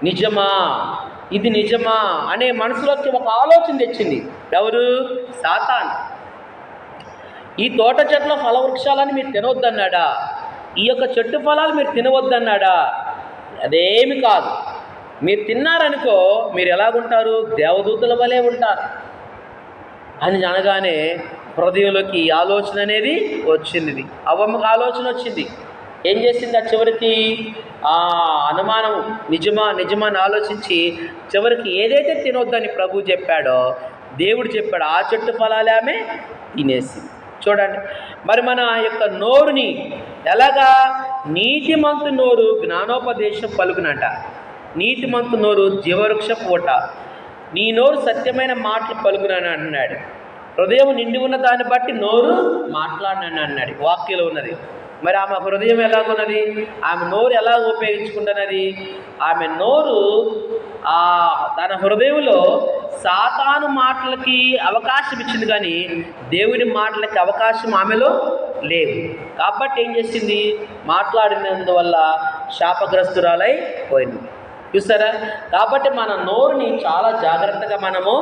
నిజమా, ఇది నిజమా అనే మనసులోకి ఒక ఆలోచన తెచ్చింది. ఎవరు? సాతాను. ఈ తోట చెట్ల ఫలవృక్షాలని మీరు తినవద్దన్నాడా? ఈ యొక్క చెట్టు ఫలాలు మీరు తినవద్దన్నాడా? అదేమి కాదు. మీరు తిన్నారనుకో మీరు ఎలాగుంటారు? దేవదూతల వలె ఉంటారు అని అనగానే హృదయంలోకి ఈ ఆలోచన అనేది వచ్చింది. అవ్వమ్మకి ఆలోచన వచ్చింది. ఏం చేసింది? ఆ చివరికి అనుమానం నిజమా నిజమా అని ఆలోచించి చివరికి ఏదైతే తినొద్దని ప్రభు చెప్పాడో, దేవుడు చెప్పాడు, ఆ చెట్టు ఫలాలే ఆమె తినేసింది. చూడండి, మరి మన యొక్క నోరుని ఎలాగా? నీతిమంతు నోరు జ్ఞానోపదేశం పలుకునంట. నీతిమంతు నోరు జీవవృక్ష పూట. నీ నోరు సత్యమైన మాటలు పలుకునని అన్నాడు. హృదయం నిండి ఉన్న దాన్ని బట్టి నోరు మాట్లాడినని అన్నాడు వాక్యంలో ఉన్నది. మరి ఆమె హృదయం ఎలాగున్నది? ఆమె నోరు ఎలా ఉపయోగించుకుంటున్నది? ఆమె నోరు తన హృదయంలో సాతాను మాటలకి అవకాశం ఇచ్చింది, కానీ దేవుని మాటలకి అవకాశం ఆమెలో లేవు. కాబట్టి ఏం చేసింది? మాట్లాడినందువల్ల శాపగ్రస్తురాలై పోయింది. చూసారా? కాబట్టి మన నోరుని చాలా జాగ్రత్తగా మనము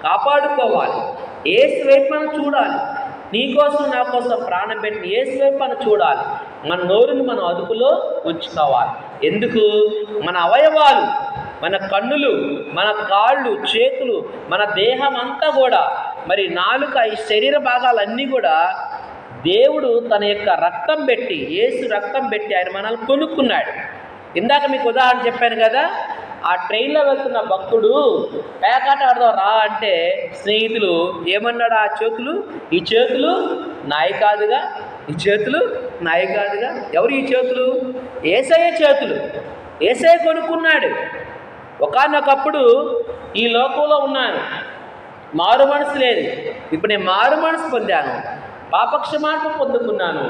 కాపాడుకోవాలి. యేసు వైపు మనం చూడాలి. నీకోసం నా కోసం ప్రాణం పెట్టి యేసు వైపు మనం చూడాలి. మన నోరుని మనం అదుపులో ఉంచుకోవాలి. ఎందుకు? మన అవయవాలు, మన కన్నులు, మన కాళ్ళు, చేతులు, మన దేహం అంతా కూడా, మరి నాలుక, ఈ శరీర భాగాలన్నీ కూడా దేవుడు తన యొక్క రక్తం పెట్టి, యేసు రక్తం పెట్టి ఆయన మనల్ని కొనుక్కున్నాడు. ఇందాక మీకు ఉదాహరణ చెప్పాను కదా, ఆ ట్రైన్లో వెళ్తున్న భక్తుడు పేకాట ఆడదాం రా అంటే స్నేహితులు ఏమన్నాడు? ఈ చేతులు నాయి కాదుగా, ఈ చేతులు నాయి కాదుగా. ఎవరు ఈ చేతులు? యేసయ్య చేతులు. యేసయ్య కొనుక్కున్నాడు. ఒకానొకప్పుడు ఈ లోకంలో ఉన్నాను, మారు మనసు లేదు. ఇప్పుడు నేను మారు మనసు పొందాను, పాపక్షమాపణ పొందుకున్నాను,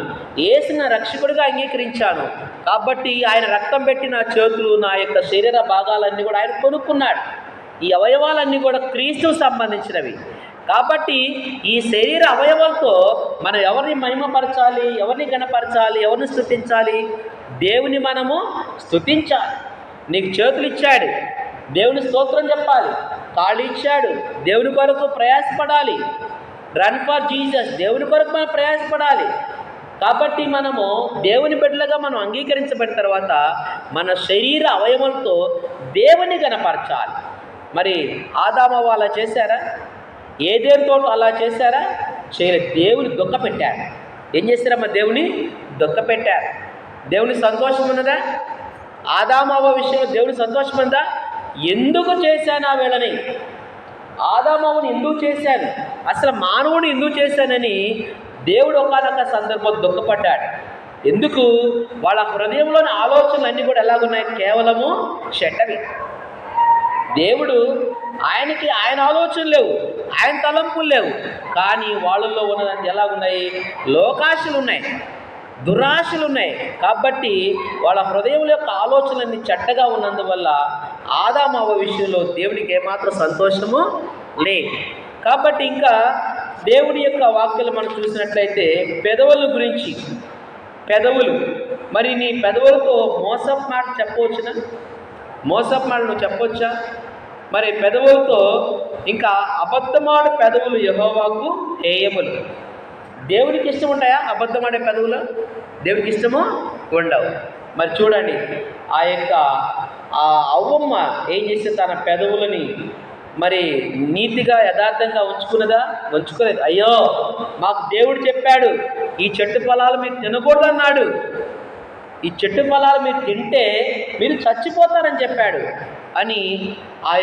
యేసుని రక్షకుడిగా అంగీకరించాను. కాబట్టి ఆయన రక్తం పెట్టి నా చేతులు, నా యొక్క శరీర భాగాలన్నీ కూడా ఆయన కొనుక్కున్నాడు. ఈ అవయవాలన్నీ కూడా క్రీస్తుకు సంబంధించినవి. కాబట్టి ఈ శరీర అవయవాలతో మనం ఎవరిని మహిమపరచాలి, ఎవరిని గణపరచాలి, ఎవరిని స్తుతించాలి? దేవుని మనము స్తుతించాలి. నీకు చేతులు ఇచ్చాడు, దేవుని స్తోత్రం చెప్పాలి. కాళ్ళు ఇచ్చాడు, దేవుని కొరకు ప్రయాసపడాలి. రన్ ఫర్ జీసస్, దేవుని కొరకు మనం ప్రయాసపడాలి. కాబట్టి మనము దేవుని బిడ్డలుగా మనం అంగీకరించబడిన తర్వాత మన శరీర అవయవాలతో దేవుని గణపరచాలి. మరి ఆదాము అలా చేశారా? ఏదేనితో అలా చేశారా? చేయలేదు. దేవుని దుఃఖ పెట్టారు. ఏం చేశారమ్మా? దేవుని దుఃఖ పెట్టారు. దేవుని సంతోషం ఉన్నదా? ఆదాము అవ్వ విషయంలో దేవుని సంతోషం ఉందా? ఎందుకు చేశాను ఆ వేళని? ఆదాముని ఎందుకు చేశాను, అసలు మానవుని ఎందుకు చేశానని దేవుడు ఒకనొక సందర్భంలో దుఃఖపడ్డాడు. ఎందుకు? వాళ్ళ హృదయంలోని ఆలోచనలు అన్నీ కూడా ఎలాగున్నాయి? కేవలము చెడ్డవి. దేవుడు ఆయనకి ఆయన ఆలోచనలు లేవు, ఆయన తలంపులు లేవు, కానీ వాళ్ళల్లో ఉన్నదాన్ని ఎలాగున్నాయి? లోకాశలు ఉన్నాయి, దురాశలు ఉన్నాయి. కాబట్టి వాళ్ళ హృదయం యొక్క ఆలోచనలన్నీ చెడ్డగా ఉన్నందువల్ల ఆదాము అవ్వ విషయంలో దేవుడికి ఏమాత్రం సంతోషము లేదు. కాబట్టి ఇంకా దేవుడి యొక్క వాక్యాలు మనం చూసినట్లయితే పెదవుల గురించి, పెదవులు, మరి నీ పెదవులతో మోసపు మాట చెప్పవచ్చునా? మోసపు మాట నువ్వు చెప్పవచ్చా? మరి పెదవులతో ఇంకా అబద్ధమాడు పెదవులు యెహోవాకు హేయములు. దేవునికి ఇష్టం ఉంటాయా అబద్ధమాడే పెదవులు? దేవునికి ఇష్టమో ఉండవు. మరి చూడండి, ఆ యొక్క అవ్వమ్మ ఏం చేస్తే తన పెదవులని మరి నీతిగా యథార్థంగా ఉంచుకున్నదా? ఉంచుకోలేదు. అయ్యో, మాకు దేవుడు చెప్పాడు ఈ చెట్టు ఫలాలు మీరు తినకూడదు అన్నాడు, ఈ చెట్టు ఫలాలు మీరు తింటే మీరు చచ్చిపోతారని చెప్పాడు అని ఆ